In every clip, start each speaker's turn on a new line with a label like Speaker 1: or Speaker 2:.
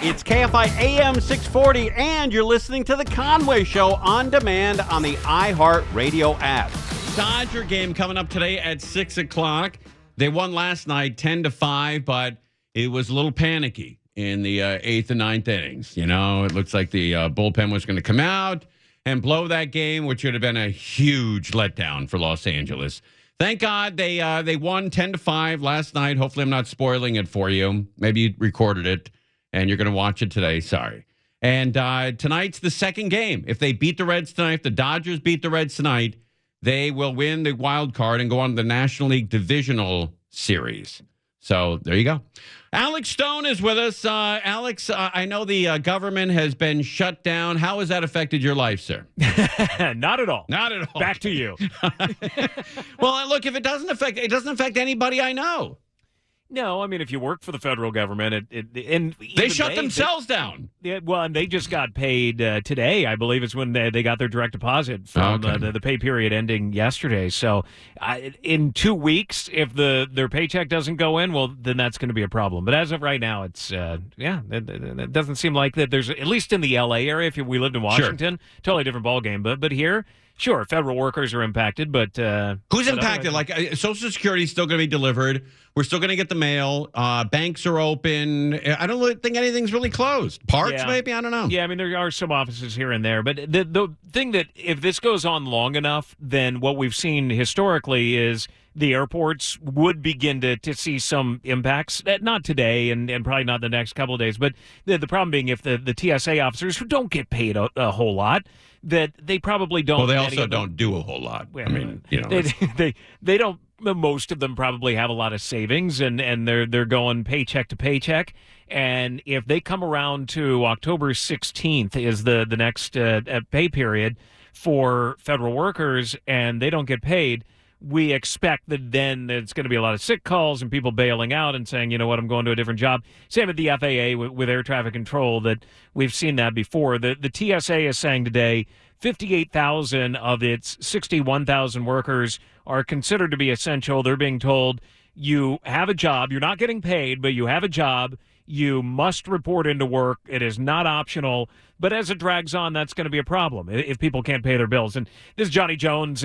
Speaker 1: It's KFI AM 640, and you're listening to The Conway Show on demand on the iHeartRadio app. Dodger game coming up today at 6 o'clock. They won last night 10-5, but it was a little panicky in the 8th and 9th innings. You know, it looks like the bullpen was going to come out and blow that game, which would have been a huge letdown for Los Angeles. Thank God they won 10-5 last night. Hopefully I'm not spoiling it for you. Maybe you recorded it and you're going to watch it today. Sorry. And tonight's the second game. If they beat the Reds tonight, if the Dodgers beat the Reds tonight, they will win the wild card and go on to the National League Divisional Series. So there you go. Alex Stone is with us. Alex, I know the government has been shut down. How has that affected your life, sir?
Speaker 2: Not at all.
Speaker 1: Not at all.
Speaker 2: Back to you.
Speaker 1: Well, look, if it doesn't affect anybody I know.
Speaker 2: No, I mean, if you work for the federal government,
Speaker 1: they shut themselves down.
Speaker 2: Well, and they just got paid today, I believe, is when they got their direct deposit from the pay period ending yesterday. So in 2 weeks, if their paycheck doesn't go in, well, then that's going to be a problem. But as of right now, it's, it doesn't seem like that there's, at least in the L.A. area, if we lived in Washington, totally different ballgame. But here, sure, federal workers are impacted, but...
Speaker 1: Who's impacted? Like, Social Security is still going to be delivered. We're still going to get the mail. Banks are open. I don't really think anything's really closed. Parks, maybe? I don't know.
Speaker 2: Yeah, I mean, there are some offices here and there. But the thing that, if this goes on long enough, then what we've seen historically is the airports would begin to see some impacts. Not today and probably not the next couple of days. But the problem being if the TSA officers who don't get paid a whole lot, that they probably don't.
Speaker 1: Well, they also don't do a whole lot.
Speaker 2: Well,
Speaker 1: I mean, you know,
Speaker 2: they don't. Most of them probably have a lot of savings, and they're going paycheck to paycheck. And if they come around to October 16th is the next pay period for federal workers, and they don't get paid, we expect that then there's going to be a lot of sick calls and people bailing out and saying, you know what, I'm going to a different job. Same with the FAA with air traffic control, that we've seen that before. The TSA is saying today 58,000 of its 61,000 workers are considered to be essential. They're being told, you have a job, you're not getting paid, but you have a job. You must report into work. It is not optional. But as it drags on, that's going to be a problem if people can't pay their bills. And this is Johnny Jones.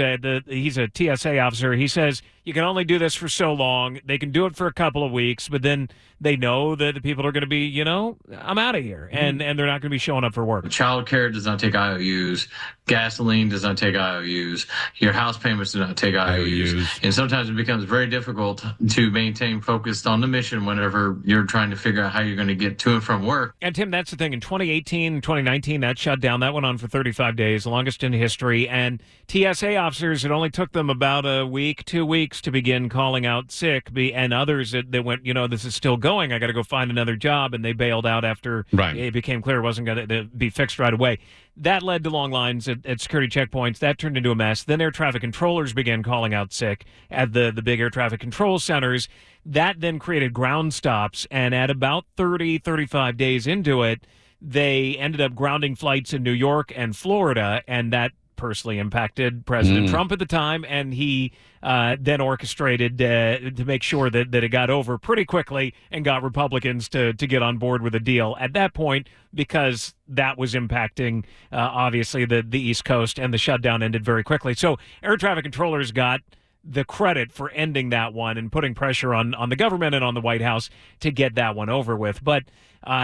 Speaker 2: He's a TSA officer. He says you can only do this for so long. They can do it for a couple of weeks, but then they know that the people are going to be, you know, I'm out of here. And they're not going to be showing up for work.
Speaker 3: Child care does not take IOUs. Gasoline does not take IOUs. Your house payments do not take IOUs. And sometimes it becomes very difficult to maintain focus on the mission whenever you're trying to figure out how you're going to get to and from work.
Speaker 2: And Tim, that's the thing. In 2018, 2019, that shut down. That went on for 35 days, the longest in history. And TSA officers, it only took them about a week, 2 weeks to begin calling out sick. And others that went, you know, this is still going. I got to go find another job. And they bailed out after it became clear it wasn't going to be fixed right away. That led to long lines at security checkpoints. That turned into a mess. Then air traffic controllers began calling out sick at the big air traffic control centers. That then created ground stops. And at about 30, 35 days into it, they ended up grounding flights in New York and Florida, and that personally impacted President Trump at the time, and he then orchestrated to make sure that it got over pretty quickly and got Republicans to get on board with a deal at that point, because that was impacting, obviously, the East Coast, and the shutdown ended very quickly. So air traffic controllers got the credit for ending that one and putting pressure on the government and on the White House to get that one over with. But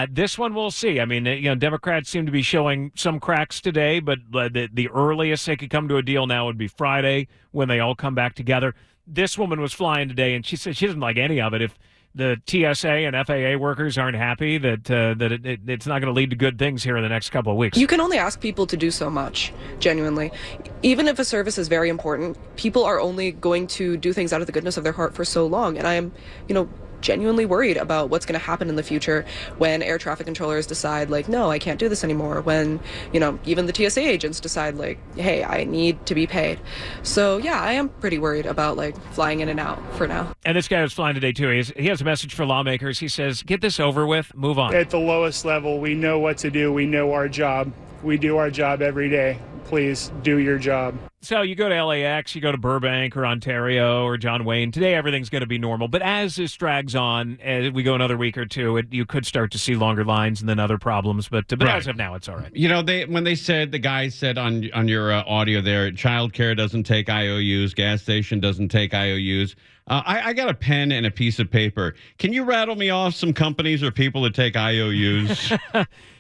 Speaker 2: this one we'll see. I mean, you know, Democrats seem to be showing some cracks today, but the earliest they could come to a deal now would be Friday when they all come back together. This woman was flying today, and she said she doesn't like any of it. If the TSA and FAA workers aren't happy, that it's not going to lead to good things here in the next couple of weeks.
Speaker 4: You can only ask people to do so much, genuinely. Even if a service is very important, people are only going to do things out of the goodness of their heart for so long. And I am, genuinely worried about what's going to happen in the future when air traffic controllers decide, like, no, I can't do this anymore. When, even the TSA agents decide, like, hey, I need to be paid. So, yeah, I am pretty worried about, like, flying in and out for now. And
Speaker 2: this guy was flying today, too. He has a message for lawmakers. He says, get this over with, move on.
Speaker 5: At the lowest level, we know what to do. We know our job. We do our job every day. Please do your job.
Speaker 2: So you go to LAX, you go to Burbank or Ontario or John Wayne. Today, everything's going to be normal. But as this drags on, as we go another week or two, you could start to see longer lines and then other problems. But as of now, it's all right.
Speaker 1: You know, the guy said on your audio there, childcare doesn't take IOUs, gas station doesn't take IOUs. I got a pen and a piece of paper. Can you rattle me off some companies or people that take IOUs?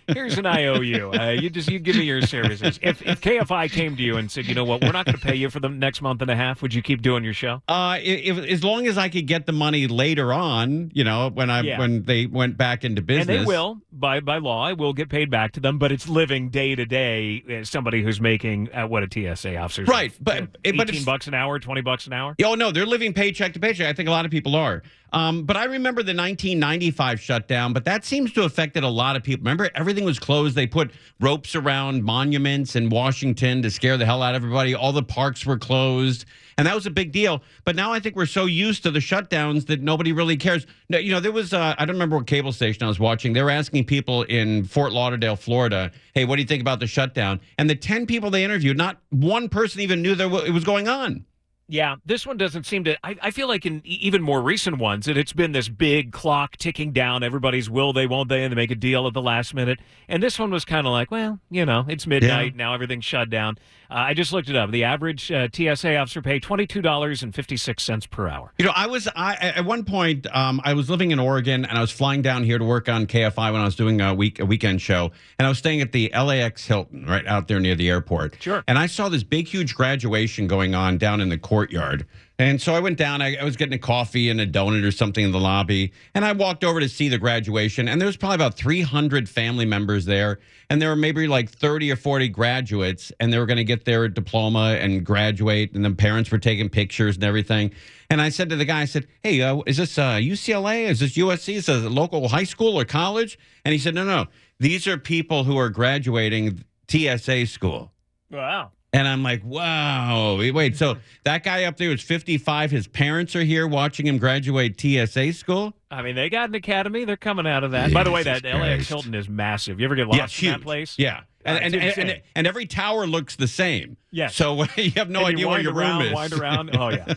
Speaker 2: Here's an IOU. You give me your services. If KFI came to you and said, you know what, we're not going to pay you for the next month and a half, would you keep doing your show?
Speaker 1: As long as I could get the money later on, you know, when they went back into business.
Speaker 2: And they will, by law, I will get paid back to them, but it's living day to day as somebody who's making what a TSA officer.
Speaker 1: Right, but
Speaker 2: $18 an hour, $20 an hour.
Speaker 1: Oh no, they're living paycheck to paycheck. I think a lot of people are. But I remember the 1995 shutdown, but that seems to have affected a lot of people. Remember, everything was closed. They put ropes around monuments in Washington to scare the hell out of everybody. All the parks were closed, and that was a big deal. But now I think we're so used to the shutdowns that nobody really cares. No, you know, there was, I don't remember what cable station I was watching. They were asking people in Fort Lauderdale, Florida, hey, what do you think about the shutdown? And the 10 people they interviewed, not one person even knew that it was going on.
Speaker 2: Yeah, this one doesn't seem to. I feel like in even more recent ones that it's been this big clock ticking down. Everybody's will they, won't they, and they make a deal at the last minute. And this one was kind of like, well, you know, it's midnight now, everything's shut down. I just looked it up. The average TSA officer paid $22.56 per hour.
Speaker 1: You know, at one point I was living in Oregon and I was flying down here to work on KFI when I was doing a weekend show, and I was staying at the LAX Hilton right out there near the airport.
Speaker 2: Sure.
Speaker 1: And I saw this big, huge graduation going on down in the courtyard. And so I went down. I was getting a coffee and a donut or something in the lobby. And I walked over to see the graduation. And there was probably about 300 family members there. And there were maybe like 30 or 40 graduates. And they were going to get their diploma and graduate. And the parents were taking pictures and everything. And I said to the guy, I said, hey, is this UCLA? Is this USC? Is this a local high school or college? And he said, no. These are people who are graduating TSA school.
Speaker 2: Wow.
Speaker 1: And I'm like, wow. Wait, so that guy up there was 55. His parents are here watching him graduate TSA school?
Speaker 2: I mean, they got an academy. They're coming out of that. By the way, that LAX Hilton is massive. You ever get lost in that place?
Speaker 1: Yeah. And every tower looks the same.
Speaker 2: Yeah.
Speaker 1: So you have no idea where your room is.
Speaker 2: Wind around. Oh, yeah.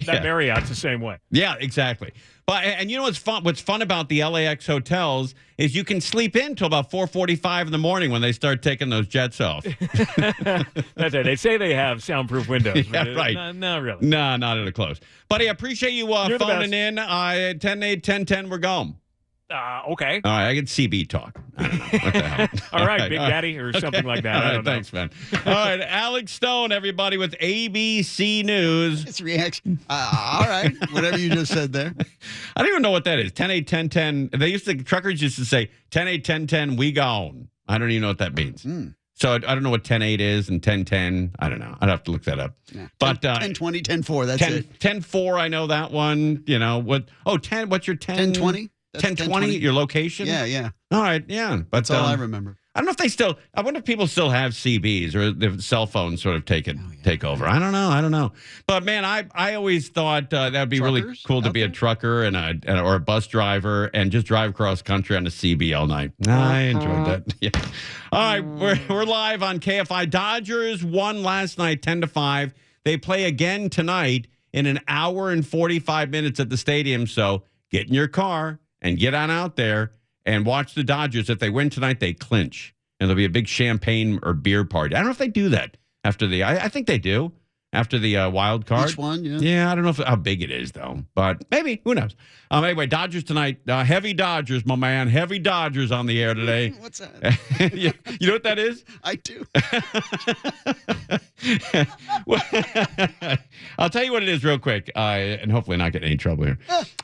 Speaker 2: That Marriott's the same way.
Speaker 1: Yeah, exactly. But and you know what's fun? What's fun about the LAX hotels is you can sleep in till about 4:45 in the morning when they start taking those jets off.
Speaker 2: That's it. They say they have soundproof windows.
Speaker 1: Yeah, right.
Speaker 2: No, really.
Speaker 1: No, not at a close. Buddy, I appreciate you phoning in. 10-8-10-10, we're going.
Speaker 2: Okay.
Speaker 1: All right, I get CB talk. I don't know. What the hell?
Speaker 2: All right, Big Daddy or something like that.
Speaker 1: All right,
Speaker 2: I don't know.
Speaker 1: thanks, man. All right, Alex Stone, everybody, with ABC News.
Speaker 5: It's reaction. All right, whatever you just said there.
Speaker 1: I don't even know what that is. 10-8-10-10. Truckers used to say 10-8-10-10, we gone. I don't even know what that means. So I don't know what 10-8 is and 10-10. I don't know. I'd have to look that up.
Speaker 5: Yeah.
Speaker 1: But
Speaker 5: 10-20, 10-4, that's it.
Speaker 1: 10-4, I know that one. You know, what? Oh, 10, what's your 10?
Speaker 5: 10-20?
Speaker 1: 10-20, your location?
Speaker 5: Yeah.
Speaker 1: All right, yeah. But
Speaker 5: that's all I remember.
Speaker 1: I don't know if they still, I wonder if people still have CBs or the cell phones sort of take over. I don't know. But man, I always thought that would be really cool to be a trucker and or a bus driver and just drive across country on a CB all night. I enjoyed that. Yeah. All right, we're live on KFI. Dodgers won last night 10-5. They play again tonight in an hour and 45 minutes at the stadium. So get in your car and get on out there and watch the Dodgers. If they win tonight, they clinch. And there'll be a big champagne or beer party. I don't know if they do that after I think they do after the wild card.
Speaker 5: Each one, yeah.
Speaker 1: Yeah, I don't know how big it is, though. But maybe. Who knows? Anyway, Dodgers tonight. Heavy Dodgers, my man. Heavy Dodgers on the air today.
Speaker 5: What's that?
Speaker 1: You know what that is?
Speaker 5: I do.
Speaker 1: I'll tell you what it is real quick, and hopefully not get any trouble here.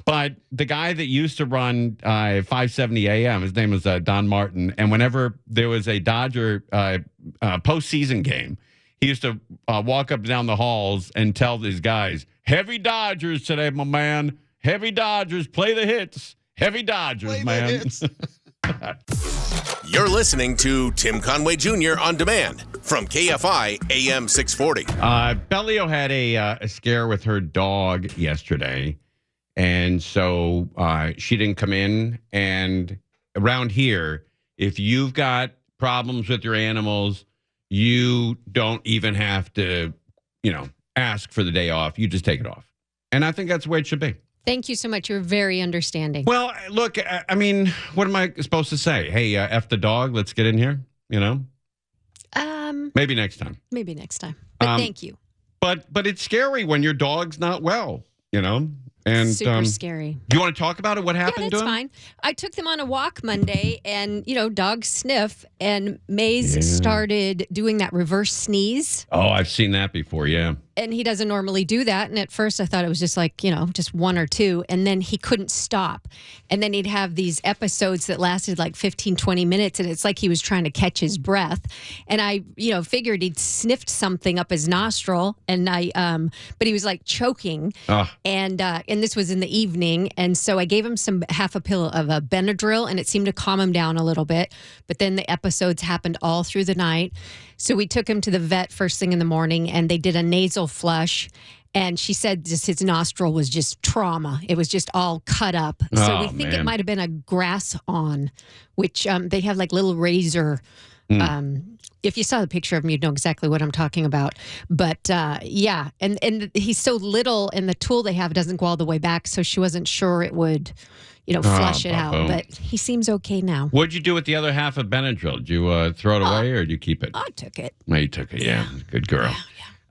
Speaker 1: But the guy that used to run 570 AM, his name was Don Martin, and whenever there was a Dodger postseason game, he used to walk up and down the halls and tell these guys, heavy Dodgers today, my man. Heavy Dodgers, play the hits. Heavy Dodgers,
Speaker 5: Play
Speaker 1: man.
Speaker 5: the hits.
Speaker 6: You're listening to Tim Conway Jr. On Demand from KFI AM 640.
Speaker 1: Bellio had a scare with her dog yesterday, and so she didn't come in. And around here, if you've got problems with your animals, you don't even have to ask for the day off. You just take it off. And I think that's the way it should be.
Speaker 7: Thank you so much. You're very understanding.
Speaker 1: Well, look, I mean, what am I supposed to say? Hey, F the dog, let's get in here, Maybe next time.
Speaker 7: Maybe next time. But thank you.
Speaker 1: But it's scary when your dog's not well, And
Speaker 7: super scary.
Speaker 1: Do you want to talk about it? What happened
Speaker 7: Yeah,
Speaker 1: to
Speaker 7: that's
Speaker 1: him?
Speaker 7: fine. I took them on a walk Monday, and dogs sniff, and Maize started doing that reverse sneeze.
Speaker 1: Oh, I've seen that before. Yeah.
Speaker 7: And he doesn't normally do that. And at first I thought it was just like, just one or two. And then he couldn't stop. And then he'd have these episodes that lasted like 15, 20 minutes. And it's like he was trying to catch his breath. And I, figured he'd sniffed something up his nostril. And but he was like choking. And this was in the evening. And so I gave him half a pill of a Benadryl, and it seemed to calm him down a little bit. But then the episodes happened all through the night. So we took him to the vet first thing in the morning, and they did a nasal flush. And she said just his nostril was just trauma. It was just all cut up. So we think it might have been a grass on, which they have like little razor. If you saw the picture of him, you'd know exactly what I'm talking about. But yeah, and he's so little, and the tool they have doesn't go all the way back. So she wasn't sure it would, flush it out. But he seems okay now.
Speaker 1: What'd you do with the other half of Benadryl? Did you throw it away, or did you keep it?
Speaker 7: I took it.
Speaker 1: No, you took it. Yeah. Good girl.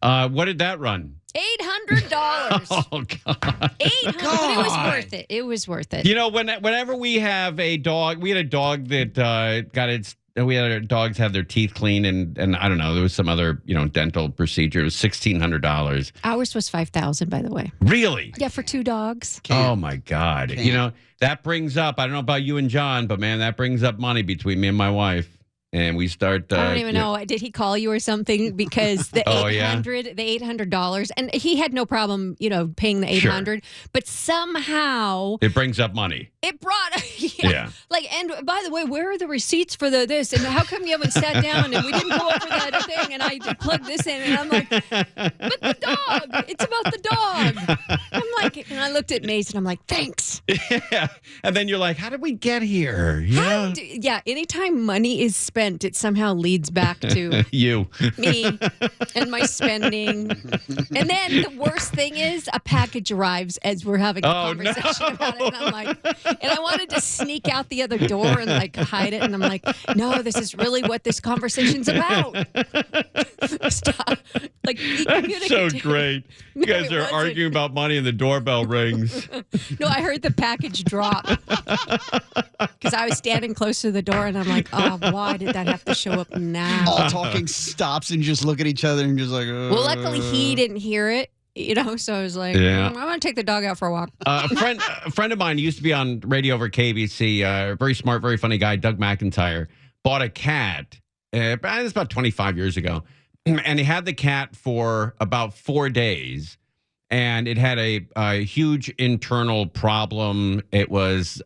Speaker 1: Yeah. What did that run?
Speaker 7: $800.
Speaker 1: Oh God!
Speaker 7: 800. But it was worth it. It was worth it.
Speaker 1: Whenever we have a dog, we had a dog that got its. We had our dogs have their teeth cleaned, and I don't know, there was some other dental procedure. It was $1,600.
Speaker 7: Ours was $5,000, by the way.
Speaker 1: Really?
Speaker 7: Yeah, for 2 dogs.
Speaker 1: Oh my God! That brings up. I don't know about you and John, but man, that brings up money between me and my wife. And we start.
Speaker 7: I don't even know. Did he call you or something? Because the $800, and he had no problem, paying the $800. But somehow
Speaker 1: it brings up money.
Speaker 7: It brought, Like, and by the way, where are the receipts for this? And how come you haven't sat down and we didn't go over that thing? And I plugged this in, and I'm like, but the dog. It's about the dog. I'm like, and I looked at Maize, and I'm like, thanks.
Speaker 1: Yeah. And then you're like, how did we get here?
Speaker 7: Yeah. Anytime money is spent, it somehow leads back to
Speaker 1: you,
Speaker 7: me, and my spending. And then the worst thing is a package arrives as we're having a conversation about it. And I'm like, and I wanted to sneak out the other door and like hide it. And I'm like, no, this is really what this conversation's about. Stop. Like,
Speaker 1: that's so great. You guys are arguing about money and the doorbell rings.
Speaker 7: No, I heard the package drop because I was standing close to the door, and I'm like, oh, why did that have to show up now?
Speaker 5: All talking stops and just look at each other and just like,
Speaker 7: Well, luckily he didn't hear it. So I was like, I want to take the dog out for a walk.
Speaker 1: A friend of mine used to be on radio over KBC, a very smart, very funny guy, Doug McIntyre, bought a cat. It was about 25 years ago. And he had the cat for about 4 days. And it had a huge internal problem. It was,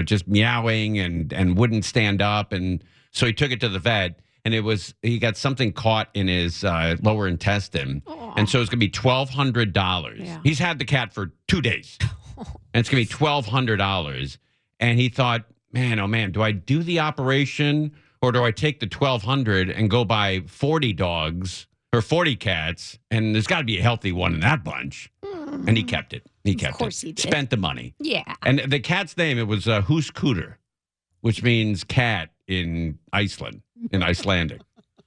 Speaker 1: just meowing and wouldn't stand up. And so he took it to the vet. And he got something caught in his lower intestine. Aww. And so it's going to be $1,200. Yeah. He's had the cat for 2 days. And it's going to be $1,200. And he thought, man, oh man, do I do the operation, or do I take the $1,200 and go buy 40 dogs or 40 cats? And there's got to be a healthy one in that bunch. And he kept it. Of course he did. Spent the money.
Speaker 7: Yeah.
Speaker 1: And the cat's name, it was Húskudur, which means cat in Iceland. In Icelandic.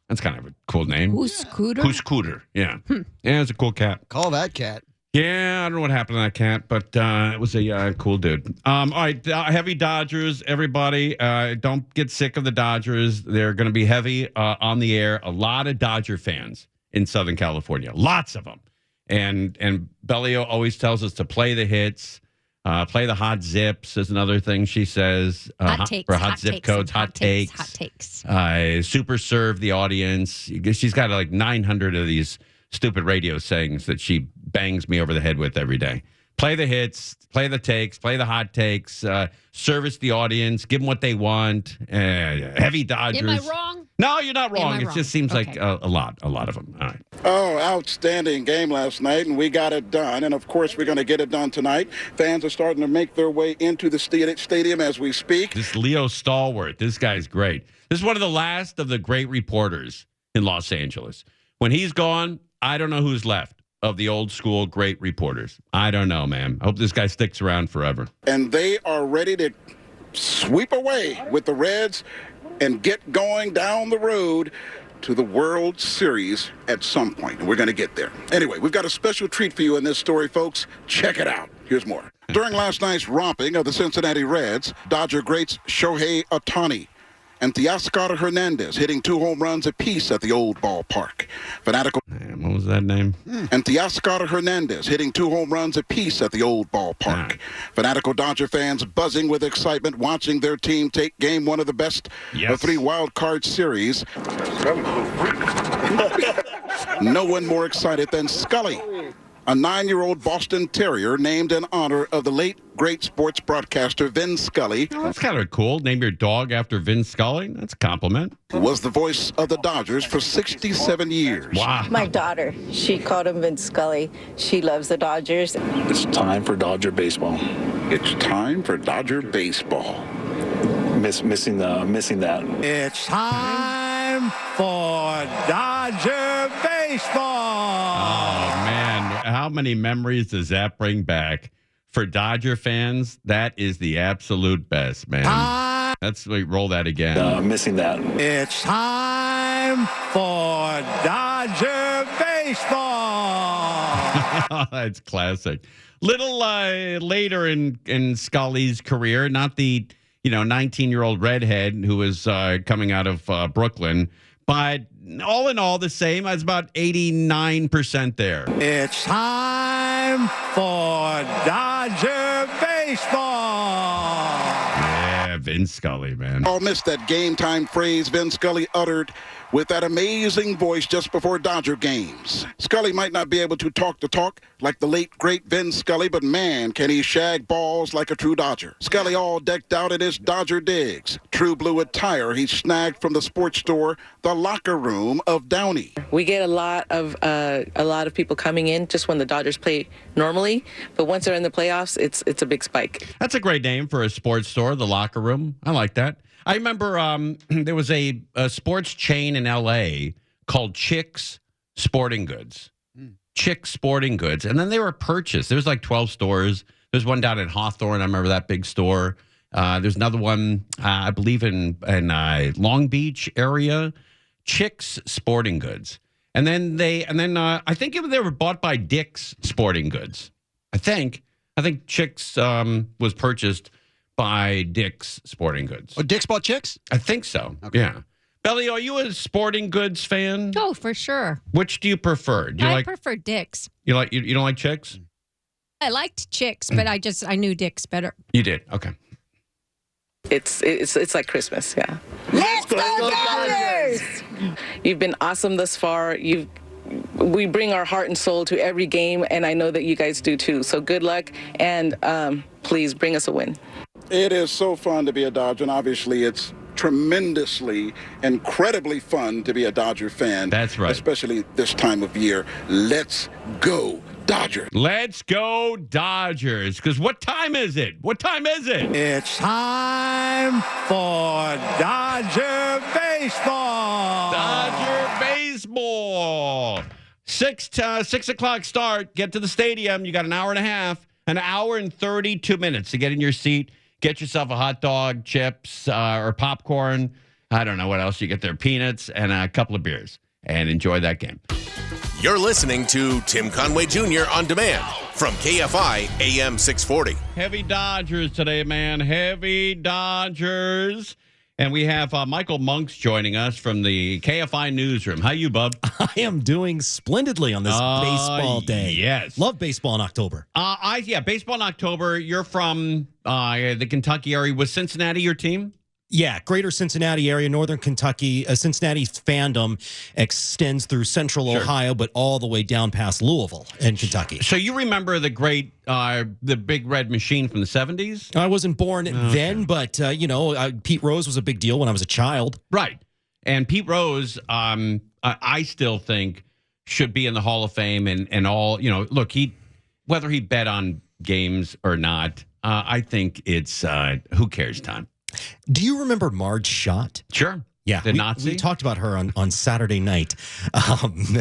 Speaker 1: That's kind of a cool name. Húskudur. Yeah. Yeah, it's a cool cat.
Speaker 5: Call that cat.
Speaker 1: Yeah, I don't know what happened to that cat, but it was a cool dude. All right, heavy Dodgers, everybody. Don't get sick of the Dodgers. They're going to be heavy on the air. A lot of Dodger fans in Southern California. Lots of them. And Bellio always tells us to play the hits. Play the hot zips is another thing she says.
Speaker 7: Hot takes.
Speaker 1: Or hot zip codes, hot takes.
Speaker 7: Hot takes.
Speaker 1: Super serve the audience. She's got like 900 of these stupid radio sayings that she bangs me over the head with every day. Play the hits, play the takes, play the hot takes, service the audience, give them what they want. Heavy Dodgers.
Speaker 7: Am I wrong?
Speaker 1: No, you're not wrong. It just seems like a lot of them. All right.
Speaker 8: Oh, outstanding game last night, and we got it done. And, of course, we're going to get it done tonight. Fans are starting to make their way into the stadium as we speak.
Speaker 1: This Leo Stallworth, this guy's great. This is one of the last of the great reporters in Los Angeles. When he's gone, I don't know who's left of the old school great reporters. I don't know, man. I hope this guy sticks around forever.
Speaker 8: And they are ready to sweep away with the Reds and get going down the road to the World Series at some point. And we're going to get there. Anyway, we've got a special treat for you in this story, folks. Check it out. Here's more. During last night's romping of the Cincinnati Reds, Dodger greats Shohei Ohtani and Teoscar Hernandez hitting 2 home runs apiece at the old ballpark. Fanatical.
Speaker 1: What was that name?
Speaker 8: And Teoscar Hernandez hitting 2 home runs apiece at the old ballpark. Fanatical Dodger fans buzzing with excitement watching their team take game 1 of the best of 3 wild card series. No one more excited than Scully, a 9-year-old Boston Terrier named in honor of the late great sports broadcaster Vin Scully.
Speaker 1: Oh, that's kind of cool. Name your dog after Vin Scully. That's a compliment.
Speaker 8: Who was the voice of the Dodgers for 67 years.
Speaker 1: Wow.
Speaker 9: My daughter, she called him Vin Scully. She loves the Dodgers.
Speaker 10: It's time for Dodger baseball.
Speaker 8: It's time for Dodger baseball.
Speaker 10: Missing that.
Speaker 11: It's time for Dodger baseball.
Speaker 1: Oh, man. How many memories does that bring back? For Dodger fans, that is the absolute best, man. Let's roll that again.
Speaker 10: Missing that.
Speaker 11: It's time for Dodger baseball.
Speaker 1: That's classic. Little later in Scully's career, not the 19-year-old redhead who was coming out of Brooklyn, but all in all, the same. It's about 89% there.
Speaker 11: It's time for Dodger baseball.
Speaker 1: Yeah, Vin Scully, man.
Speaker 8: All missed that game time phrase Vin Scully uttered with that amazing voice just before Dodger games. Scully might not be able to talk the talk like the late, great Vin Scully, but man, can he shag balls like a true Dodger. Scully all decked out in his Dodger digs. True blue attire he snagged from the sports store, the locker room of Downey.
Speaker 12: We get a lot of people coming in just when the Dodgers play normally, but once they're in the playoffs, it's a big spike.
Speaker 1: That's a great name for a sports store, the locker room. I like that. I remember there was a sports chain in L.A. called Chick's Sporting Goods. Chick's Sporting Goods. And then they were purchased. There's like 12 stores. There's one down in Hawthorne. I remember that big store. There's another one, I believe, in Long Beach area. Chick's Sporting Goods. And then I think they were bought by Dick's Sporting Goods. I think Chick's was purchased by Dick's Sporting Goods.
Speaker 5: Oh, Dick's bought Chicks?
Speaker 1: I think so. Okay. Yeah. Bellio, are you a sporting goods fan?
Speaker 7: Oh, for sure.
Speaker 1: Which do you prefer?
Speaker 7: I prefer Dick's.
Speaker 1: You don't like Chicks?
Speaker 7: I liked Chicks, but I knew Dick's better.
Speaker 1: You did. Okay.
Speaker 12: It's like Christmas, yeah.
Speaker 9: Let's go Dodgers!
Speaker 12: You've been awesome thus far. We bring our heart and soul to every game, and I know that you guys do too. So good luck, and please bring us a win.
Speaker 8: It is so fun to be a Dodger, and obviously it's tremendously, incredibly fun to be a Dodger fan.
Speaker 1: That's right.
Speaker 8: Especially this time of year. Let's go Dodgers.
Speaker 1: Let's go Dodgers. Because what time is it?
Speaker 11: It's time for Dodger baseball.
Speaker 1: Dodger baseball. 6 o'clock start. Get to the stadium. You got an hour and a half. An hour and 32 minutes to get in your seat. Get yourself a hot dog, chips, or popcorn. I don't know what else you get there. Peanuts and a couple of beers. And enjoy that game.
Speaker 6: You're listening to Tim Conway Jr. on demand from KFI AM 640.
Speaker 1: Heavy Dodgers today, man. Heavy Dodgers. And we have Michael Monks joining us from the KFI newsroom. How you, bub?
Speaker 13: I am doing splendidly on this baseball day.
Speaker 1: Yes.
Speaker 13: Love baseball in October.
Speaker 1: Baseball in October. You're from the Kentucky area. Was Cincinnati your team?
Speaker 13: Yeah, greater Cincinnati area, northern Kentucky. Cincinnati's fandom extends through central Ohio, but all the way down past Louisville in Kentucky.
Speaker 1: So you remember the great, the Big Red Machine from the 70s?
Speaker 13: I wasn't born then, but, Pete Rose was a big deal when I was a child.
Speaker 1: Right. And Pete Rose, I still think, should be in the Hall of Fame and all. Look, whether he bet on games or not, I think it's who cares time.
Speaker 13: Do you remember Marge Schott?
Speaker 1: Sure.
Speaker 13: Yeah,
Speaker 1: the Nazi.
Speaker 13: We talked about her on Saturday night.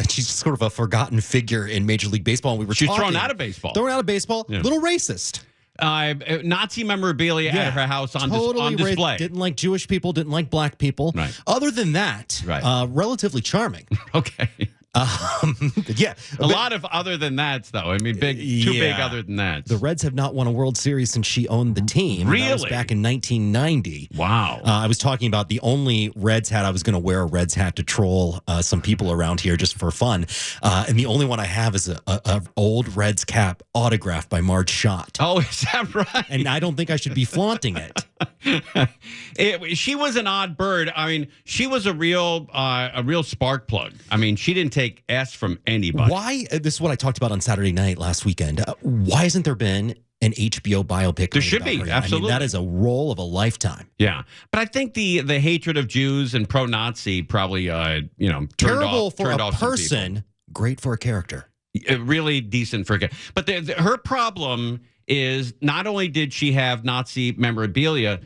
Speaker 13: She's sort of a forgotten figure in Major League Baseball. And
Speaker 1: She's thrown out of baseball.
Speaker 13: Thrown out of baseball. Yeah. Little racist.
Speaker 1: Nazi memorabilia at her house on display.
Speaker 13: Didn't like Jewish people. Didn't like black people.
Speaker 1: Right.
Speaker 13: Other than that, relatively charming.
Speaker 1: Okay.
Speaker 13: Yeah.
Speaker 1: A lot of other than that, though. I mean, too big other than that.
Speaker 13: The Reds have not won a World Series since she owned the team.
Speaker 1: Really?
Speaker 13: That was back in 1990.
Speaker 1: Wow.
Speaker 13: I was talking about the only Reds hat. I was going to wear a Reds hat to troll some people around here just for fun. And the only one I have is a old Reds cap autographed by Marge Schott.
Speaker 1: Oh, is that right?
Speaker 13: And I don't think I should be flaunting it.
Speaker 1: She was an odd bird. I mean, she was a real spark plug. I mean, she didn't take S from anybody.
Speaker 13: Why? This is what I talked about on Saturday night last weekend. Why hasn't there been an HBO biopic?
Speaker 1: There should be, absolutely.
Speaker 13: I mean, that is a role of a lifetime.
Speaker 1: Yeah, but I think the hatred of Jews and pro-Nazi probably
Speaker 13: terrible for
Speaker 1: turned
Speaker 13: a
Speaker 1: off
Speaker 13: person, great for a character.
Speaker 1: Really decent for a character. But her problem is not only did she have Nazi memorabilia,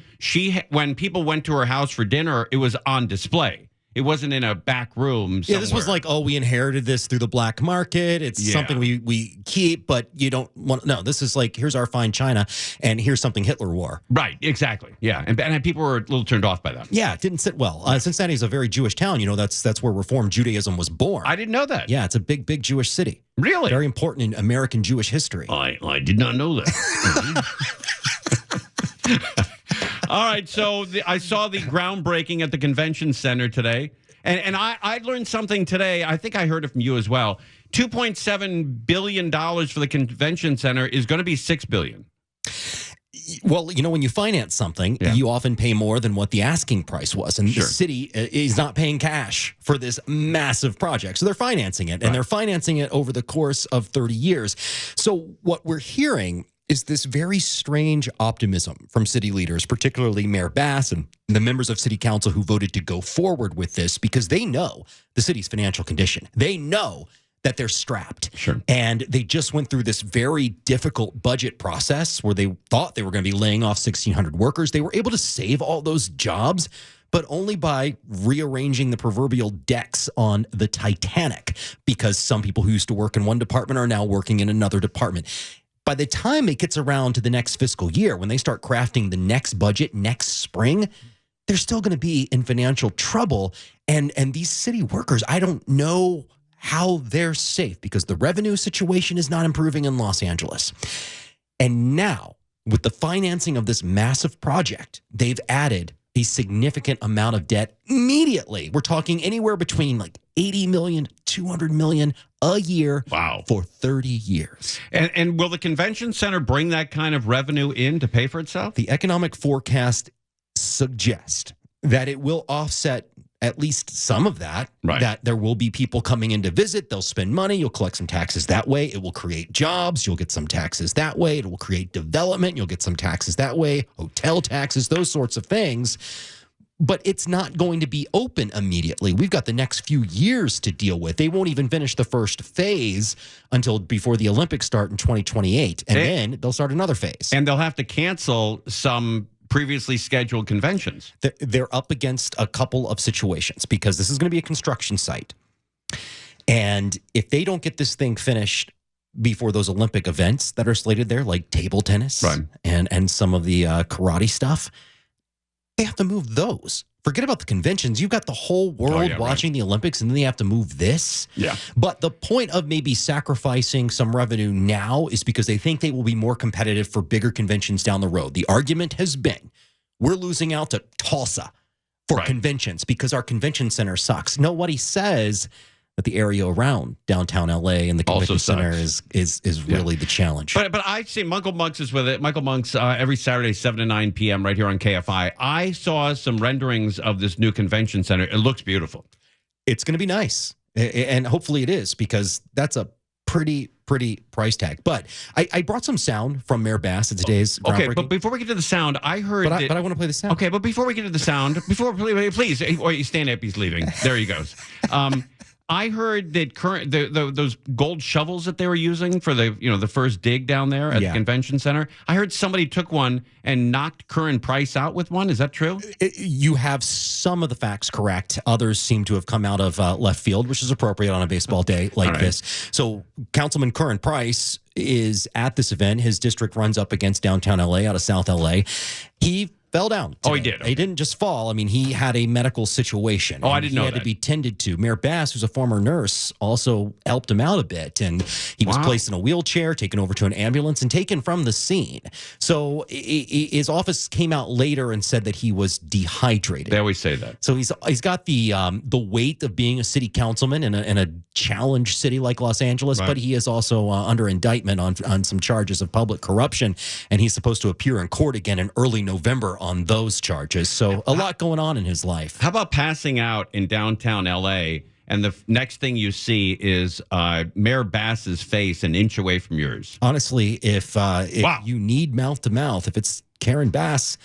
Speaker 1: when people went to her house for dinner, it was on display. It wasn't in a back room somewhere.
Speaker 13: Yeah, this was like, we inherited this through the black market. It's something we keep, but you don't want. No, this is like, here's our fine china, and here's something Hitler wore.
Speaker 1: Right, exactly. Yeah, and people were a little turned off by that.
Speaker 13: Yeah, it didn't sit well. Cincinnati is a very Jewish town. That's where Reform Judaism was born.
Speaker 1: I didn't know that.
Speaker 13: Yeah, it's a big Jewish city.
Speaker 1: Really?
Speaker 13: Very important in American Jewish history.
Speaker 1: I did not know that. All right, so I saw the groundbreaking at the convention center today, and I learned something today. I think I heard it from you as well. $2.7 billion for the convention center is going to be $6 billion.
Speaker 13: Well, when you finance something, you often pay more than what the asking price was. And the city is not paying cash for this massive project. So they're financing it, and they're financing it over the course of 30 years. So what we're hearing is this very strange optimism from city leaders, particularly Mayor Bass and the members of city council who voted to go forward with this, because they know the city's financial condition. They know that they're strapped.
Speaker 1: Sure.
Speaker 13: And they just went through this very difficult budget process where they thought they were going to be laying off 1,600 workers. They were able to save all those jobs, but only by rearranging the proverbial decks on the Titanic, because some people who used to work in one department are now working in another department. By the time it gets around to the next fiscal year, when they start crafting the next budget next spring, they're still going to be in financial trouble. And these city workers, I don't know how they're safe, because the revenue situation is not improving in Los Angeles. And now, with the financing of this massive project, they've added a significant amount of debt immediately. We're talking anywhere between like 80 million, 200 million a year for 30 years.
Speaker 1: And will the convention center bring that kind of revenue in to pay for itself?
Speaker 13: The economic forecast suggests that it will offset at least some of that, that there will be people coming in to visit. They'll spend money. You'll collect some taxes that way. It will create jobs. You'll get some taxes that way. It will create development. You'll get some taxes that way, hotel taxes, those sorts of things. But it's not going to be open immediately. We've got the next few years to deal with. They won't even finish the first phase until before the Olympics start in 2028. And then they'll start another phase.
Speaker 1: And they'll have to cancel some previously scheduled conventions.
Speaker 13: They're up against a couple of situations, because this is going to be a construction site. And if they don't get this thing finished before those Olympic events that are slated there, like table tennis and some of the karate stuff, they have to move those. Forget about the conventions. You've got the whole world watching the Olympics, and then they have to move this.
Speaker 1: Yeah.
Speaker 13: But the point of maybe sacrificing some revenue now is because they think they will be more competitive for bigger conventions down the road. The argument has been, we're losing out to Tulsa for conventions because our convention center sucks. Nobody says that the area around downtown LA and the convention center is really the challenge.
Speaker 1: But I say Michael Monks is with it. Michael Monks every Saturday, 7 to 9 p.m. right here on KFI. I saw some renderings of this new convention center. It looks beautiful.
Speaker 13: It's going to be nice. And hopefully it is, because that's a pretty price tag. But I brought some sound from Mayor Bass at today's
Speaker 1: Okay, but before we get to the sound, I heard
Speaker 13: But I want to play the sound.
Speaker 1: Okay, but before we get to the sound, please, stand up, he's leaving. There he goes. I heard that those gold shovels that they were using for the first dig down there at the convention center. I heard somebody took one and knocked Curren Price out with one. Is that true?
Speaker 13: You have some of the facts correct. Others seem to have come out of left field, which is appropriate on a baseball day like this. So Councilman Curren Price is at this event. His district runs up against downtown LA out of South LA. He fell down today.
Speaker 1: Oh, he did?
Speaker 13: He didn't just fall. I mean, he had a medical situation.
Speaker 1: Oh, I didn't know that.
Speaker 13: He had to be tended to. Mayor Bass, who's a former nurse, also helped him out a bit. And he was placed in a wheelchair, taken over to an ambulance, and taken from the scene. So his office came out later and said that he was dehydrated.
Speaker 1: They always say that.
Speaker 13: So he's got the weight of being a city councilman in a challenged city like Los Angeles, but he is also under indictment on some charges of public corruption, and he's supposed to appear in court again in early November on those charges. So a lot going on in his life.
Speaker 1: How about passing out in downtown LA and the next thing you see is Mayor Bass's face an inch away from yours?
Speaker 13: Honestly, if you need mouth to mouth, if it's Curren Bass,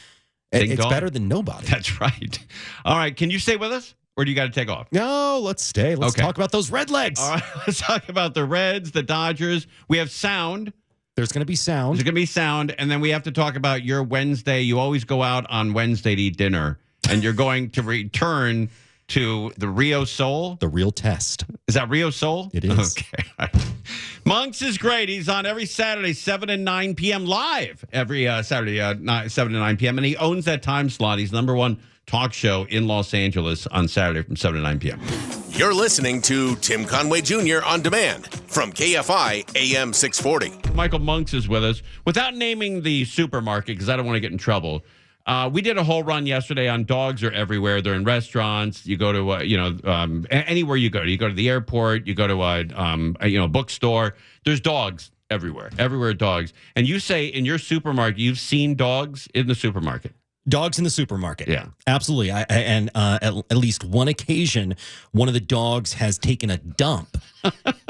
Speaker 13: it's better than nobody.
Speaker 1: That's right. All right. Can you stay with us? Or do you got to take off?
Speaker 13: No, let's stay. Let's talk about those Red Legs.
Speaker 1: All right. Let's talk about the Reds, the Dodgers. We have sound.
Speaker 13: There's going to be sound.
Speaker 1: There's going to be sound. And then we have to talk about your Wednesday. You always go out on Wednesday to eat dinner. And you're going to return to the Rio Soul.
Speaker 13: The Real Test.
Speaker 1: Is that Rio Soul?
Speaker 13: It is.
Speaker 1: Okay. Monks is great. He's on every Saturday, 7 and 9 p.m. live. Every Saturday, 7 to 9 p.m. And he owns that time slot. He's number one talk show in Los Angeles on Saturday from 7 to 9 p.m.
Speaker 6: You're listening to Tim Conway Jr. On Demand from KFI AM 640.
Speaker 1: Michael Monks is with us. Without naming the supermarket, because I don't want to get in trouble, we did a whole run yesterday on dogs are everywhere. They're in restaurants. You go to, anywhere you go. You go to the airport. You go to a bookstore. There's dogs everywhere. Everywhere dogs. And you say in your supermarket, you've seen dogs in the supermarket.
Speaker 13: Dogs in the supermarket.
Speaker 1: Yeah.
Speaker 13: Absolutely. At least one occasion, one of the dogs has taken a dump.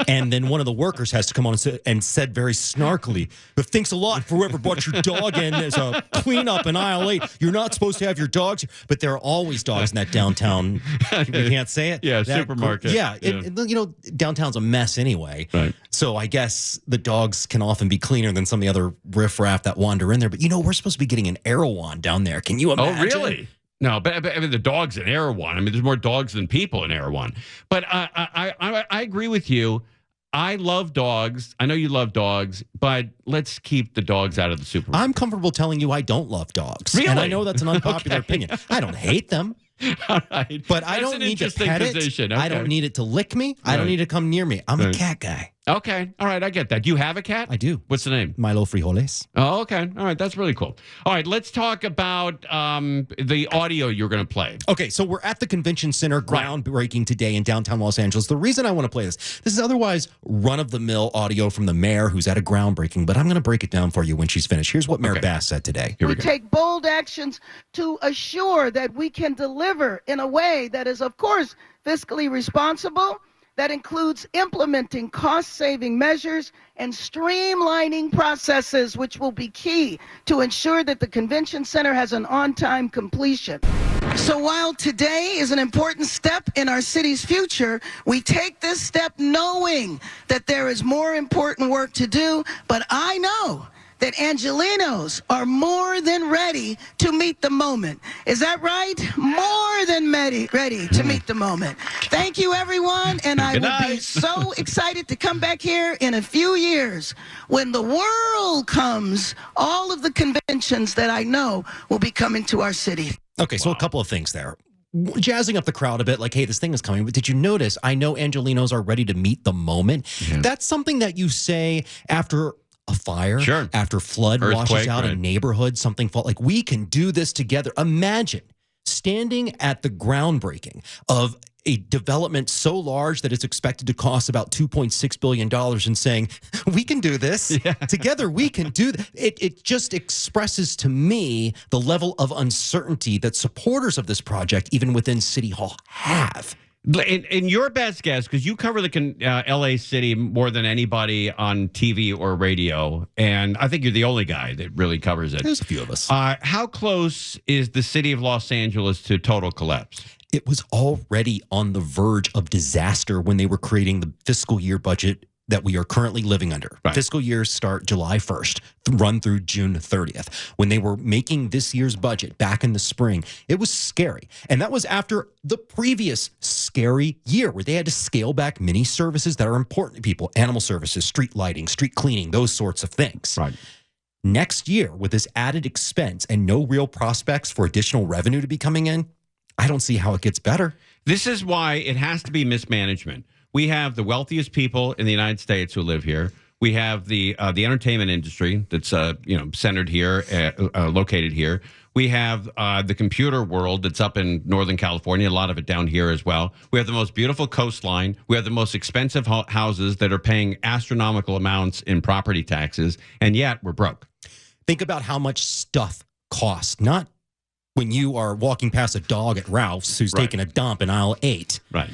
Speaker 13: And then one of the workers has to come on and said very snarkily, "But thanks a lot for whoever brought your dog in as a cleanup in aisle 8. You're not supposed to have your dogs." But there are always dogs in that downtown. We can't say it.
Speaker 1: Yeah, supermarket.
Speaker 13: Yeah. Downtown's a mess anyway.
Speaker 1: Right.
Speaker 13: So I guess the dogs can often be cleaner than some of the other riffraff that wander in there. But, we're supposed to be getting an Erewhon down there. Can you imagine?
Speaker 1: Oh, really? No, but I mean, the dogs in Erewhon. I mean, there's more dogs than people in Erewhon. But I agree with you. I love dogs. I know you love dogs, but let's keep the dogs out of the supermarket.
Speaker 13: I'm comfortable telling you I don't love dogs.
Speaker 1: Really?
Speaker 13: And I know that's an unpopular opinion. I don't hate them.
Speaker 1: All right.
Speaker 13: But I don't need to pet it.
Speaker 1: Okay.
Speaker 13: I don't need it to lick me. I don't need it to come near me. I'm a cat guy.
Speaker 1: Okay. All right. I get that. Do you have a cat?
Speaker 13: I do.
Speaker 1: What's the name?
Speaker 13: Milo Frijoles.
Speaker 1: Oh, okay. All right. That's really cool. All right. Let's talk about the audio you're going to play.
Speaker 13: Okay. So we're at the convention center, groundbreaking today in downtown Los Angeles. The reason I want to play this is otherwise run-of-the-mill audio from the mayor who's at a groundbreaking, but I'm going to break it down for you when she's finished. Here's what Mayor Bass said today.
Speaker 14: We take bold actions to assure that we can deliver in a way that is, of course, fiscally responsible. That includes implementing cost-saving measures and streamlining processes, which will be key to ensure that the convention center has an on-time completion. So while today is an important step in our city's future, we take this step knowing that there is more important work to do, but I know that Angelinos are more than ready to meet the moment. Is that right? More than ready to meet the moment. Thank you, everyone, and I will be so excited to come back here in a few years when the world comes, all of the conventions that I know will be coming to our city.
Speaker 13: Okay, so a couple of things there. Jazzing up the crowd a bit, like, hey, this thing is coming. But did you notice, I know Angelinos are ready to meet the moment. Yeah. That's something that you say after a fire, after flood washes out a neighborhood, something like we can do this together. Imagine standing at the groundbreaking of a development so large that it's expected to cost about $2.6 billion and saying, we can do this together. We can do that. It just expresses to me the level of uncertainty that supporters of this project, even within City Hall, have.
Speaker 1: In your best guess, because you cover the L.A. city more than anybody on TV or radio, and I think you're the only guy that really covers it.
Speaker 13: There's a few of us.
Speaker 1: How close is the city of Los Angeles to total collapse?
Speaker 13: It was already on the verge of disaster when they were creating the fiscal year budget that we are currently living under.
Speaker 1: Right.
Speaker 13: Fiscal years start July 1st, run through June 30th. When they were making this year's budget back in the spring, it was scary. And that was after the previous scary year where they had to scale back many services that are important to people, animal services, street lighting, street cleaning, those sorts of things.
Speaker 1: Right.
Speaker 13: Next year, with this added expense and no real prospects for additional revenue to be coming in, I don't see how it gets better.
Speaker 1: This is why it has to be mismanagement. We have the wealthiest people in the United States who live here. We have the entertainment industry that's centered here, located here. We have the computer world that's up in Northern California, a lot of it down here as well. We have the most beautiful coastline. We have the most expensive houses that are paying astronomical amounts in property taxes, and yet we're broke.
Speaker 13: Think about how much stuff costs, not when you are walking past a dog at Ralph's who's taking a dump in aisle 8.
Speaker 1: Right.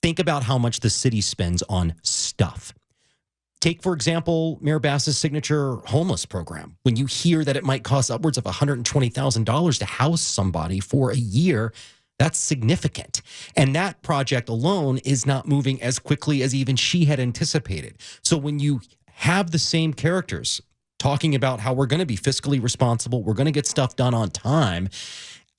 Speaker 13: Think about how much the city spends on stuff. Take, for example, Mayor Bass's signature homeless program. When you hear that it might cost upwards of $120,000 to house somebody for a year, that's significant. And that project alone is not moving as quickly as even she had anticipated. So when you have the same characters talking about how we're going to be fiscally responsible, we're going to get stuff done on time,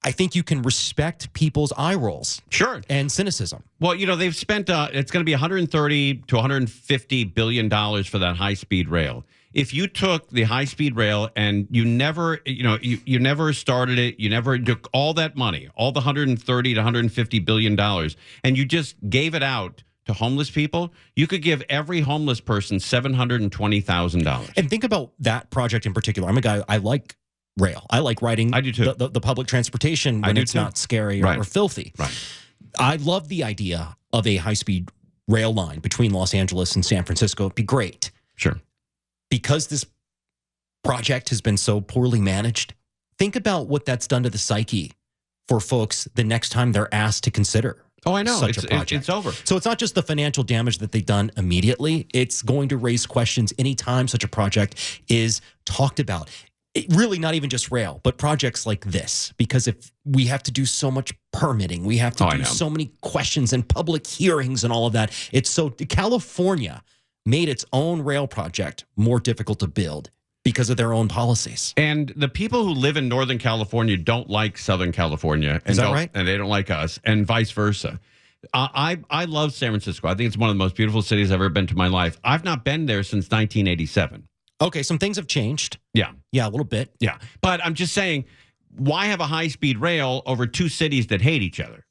Speaker 13: I think you can respect people's eye rolls.
Speaker 1: Sure.
Speaker 13: And cynicism.
Speaker 1: Well, they've spent, it's going to be $130 to $150 billion for that high-speed rail. If you took the high-speed rail and you never, you never started it, you never took all that money, all the $130 to $150 billion, and you just gave it out to homeless people, you could give every homeless person $720,000.
Speaker 13: And think about that project in particular. I'm a guy, I like rail. I like riding
Speaker 1: I do too.
Speaker 13: The public transportation when it's not scary or filthy.
Speaker 1: Right.
Speaker 13: I love the idea of a high-speed rail line between Los Angeles and San Francisco. It'd be great.
Speaker 1: Sure.
Speaker 13: Because this project has been so poorly managed, think about what that's done to the psyche for folks the next time they're asked to consider.
Speaker 1: Oh, I know.
Speaker 13: Such a project.
Speaker 1: It's over.
Speaker 13: So it's not just the financial damage that they've done immediately. It's going to raise questions anytime such a project is talked about. Really not even just rail, but projects like this. Because if we have to do so much permitting, we have to do so many questions and public hearings and all of that. It's so California made its own rail project more difficult to build because of their own policies.
Speaker 1: And the people who live in Northern California don't like Southern California.
Speaker 13: Is that right?
Speaker 1: And they don't like us, and vice versa. I love San Francisco. I think it's one of the most beautiful cities I've ever been to in my life. I've not been there since 1987.
Speaker 13: Okay, some things have changed.
Speaker 1: Yeah.
Speaker 13: Yeah, a little bit.
Speaker 1: Yeah. But I'm just saying, why have a high-speed rail over two cities that hate each other?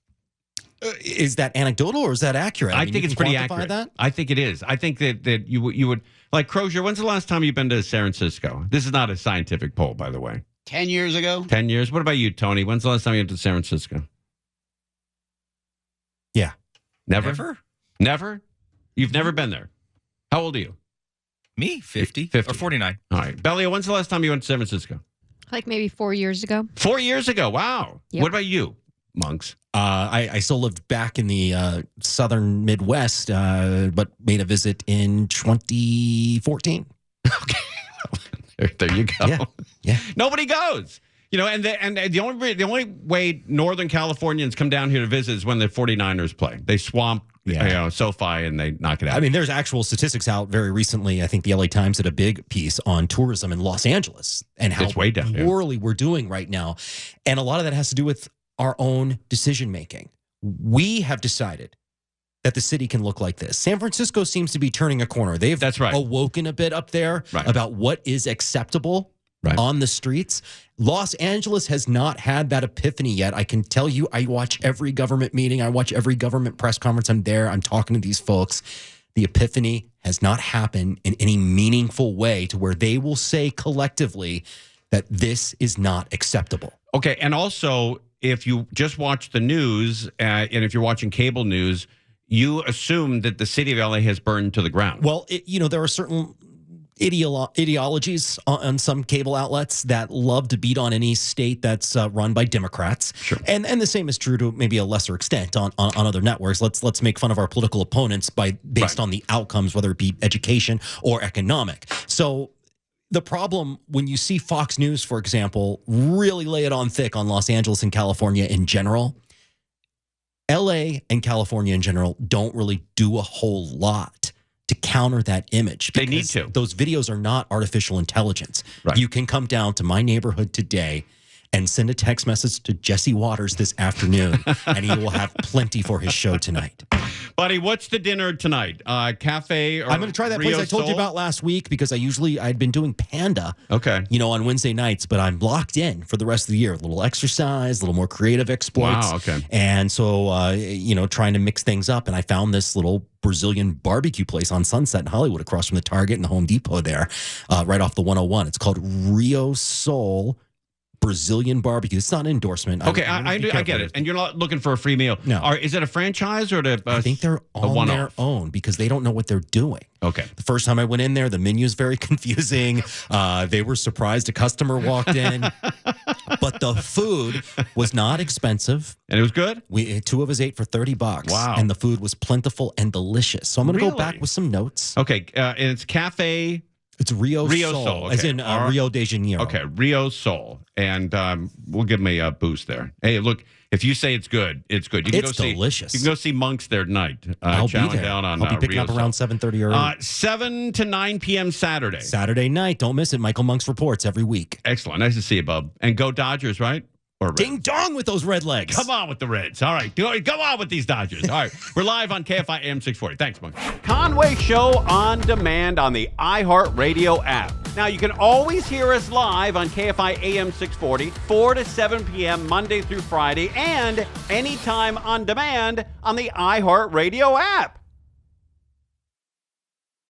Speaker 13: Is that anecdotal or is that accurate?
Speaker 1: I think it's pretty accurate.
Speaker 13: That?
Speaker 1: I think it is. I think that you would, like, Crozier, when's the last time you've been to San Francisco? This is not a scientific poll, by the way.
Speaker 5: 10 years ago.
Speaker 1: 10 years? What about you, Tony? When's the last time you went to San Francisco?
Speaker 13: Yeah.
Speaker 1: Never? Never? You've never been there. How old are you?
Speaker 15: Me, 50 or 49.
Speaker 1: All right. Bellio, when's the last time you went to San Francisco?
Speaker 7: Like maybe 4 years ago.
Speaker 1: 4 years ago. Wow.
Speaker 7: Yep.
Speaker 1: What about you, Monks?
Speaker 13: I still lived back in the southern Midwest, but made a visit in 2014.
Speaker 1: Okay. There you go.
Speaker 13: Yeah.
Speaker 1: Nobody goes. And the only way Northern Californians come down here to visit is when the 49ers play. They swamp SoFi and they knock it out.
Speaker 13: I mean, there's actual statistics out very recently. I think the LA Times did a big piece on tourism in Los Angeles and how
Speaker 1: it's way down,
Speaker 13: poorly we're doing right now. And a lot of that has to do with our own decision making. We have decided that the city can look like this. San Francisco seems to be turning a corner. They've awoken a bit up there about what is acceptable on the streets. Los Angeles has not had that epiphany yet. I can tell you, I watch every government meeting. I watch every government press conference. I'm there. I'm talking to these folks. The epiphany has not happened in any meaningful way to where they will say collectively that this is not acceptable.
Speaker 1: Okay. And also, if you just watch the news and if you're watching cable news, you assume that the city of LA has burned to the ground.
Speaker 13: Well, there are certain ideologies on some cable outlets that love to beat on any state that's run by Democrats.
Speaker 1: Sure.
Speaker 13: And the same is true to maybe a lesser extent on other networks. Let's make fun of our political opponents based on the outcomes, whether it be education or economic. So the problem when you see Fox News, for example, really lay it on thick on Los Angeles and California in general, LA and California in general don't really do a whole lot to counter that image.
Speaker 1: They need to.
Speaker 13: Those videos are not artificial intelligence.
Speaker 1: Right.
Speaker 13: You can come down to my neighborhood today and send a text message to Jesse Waters this afternoon, and he will have plenty for his show tonight.
Speaker 1: Buddy, what's the dinner tonight? Cafe or
Speaker 13: I'm going to try that
Speaker 1: Rio
Speaker 13: place I told you
Speaker 1: Sol?
Speaker 13: about last week because I'd been doing Panda,
Speaker 1: Okay.
Speaker 13: on Wednesday nights, but I'm locked in for the rest of the year. A little exercise, a little more creative exploits.
Speaker 1: Wow, okay.
Speaker 13: And so, trying to mix things up. And I found this little Brazilian barbecue place on Sunset in Hollywood across from the Target and the Home Depot there, right off the 101. It's called Rio Sol Brazilian barbecue. It's not an endorsement.
Speaker 1: Okay, I get it. And you're not looking for a free meal.
Speaker 13: No.
Speaker 1: Is it a franchise or
Speaker 13: I think they're on their own because they don't know what they're doing.
Speaker 1: Okay.
Speaker 13: The first time I went in there, the menu is very confusing. They were surprised a customer walked in. But the food was not expensive.
Speaker 1: And it was good?
Speaker 13: Two of us ate for $30.
Speaker 1: Wow.
Speaker 13: And the food was plentiful and delicious. So I'm going to go
Speaker 1: Really?
Speaker 13: back with some notes.
Speaker 1: Okay, and it's Cafe...
Speaker 13: It's Rio Sol,
Speaker 1: okay.
Speaker 13: as in Rio de Janeiro.
Speaker 1: Okay, Rio Sol. And we'll give me a boost there. Hey, look, if you say it's good, it's good. You can
Speaker 13: It's
Speaker 1: go see,
Speaker 13: delicious.
Speaker 1: You can go see Monks there tonight.
Speaker 13: I'll be there.
Speaker 1: Down on,
Speaker 13: I'll be picking
Speaker 1: Rio
Speaker 13: up around
Speaker 1: Sol.
Speaker 13: 7:30 early.
Speaker 1: 7 to 9 p.m. Saturday.
Speaker 13: Saturday night. Don't miss it. Michael Monk's Reports every week.
Speaker 1: Excellent. Nice to see you, bub. And go Dodgers, right? Or Reds?
Speaker 13: Ding dong with those red legs.
Speaker 1: Come on with the Reds. All right. Come on with these Dodgers. All right. We're live on KFI AM 640. Thanks, Monk. Conway Show on demand on the iHeartRadio app. Now, you can always hear us live on KFI AM 640, 4 to 7 p.m. Monday through Friday, and anytime on demand on the iHeartRadio app.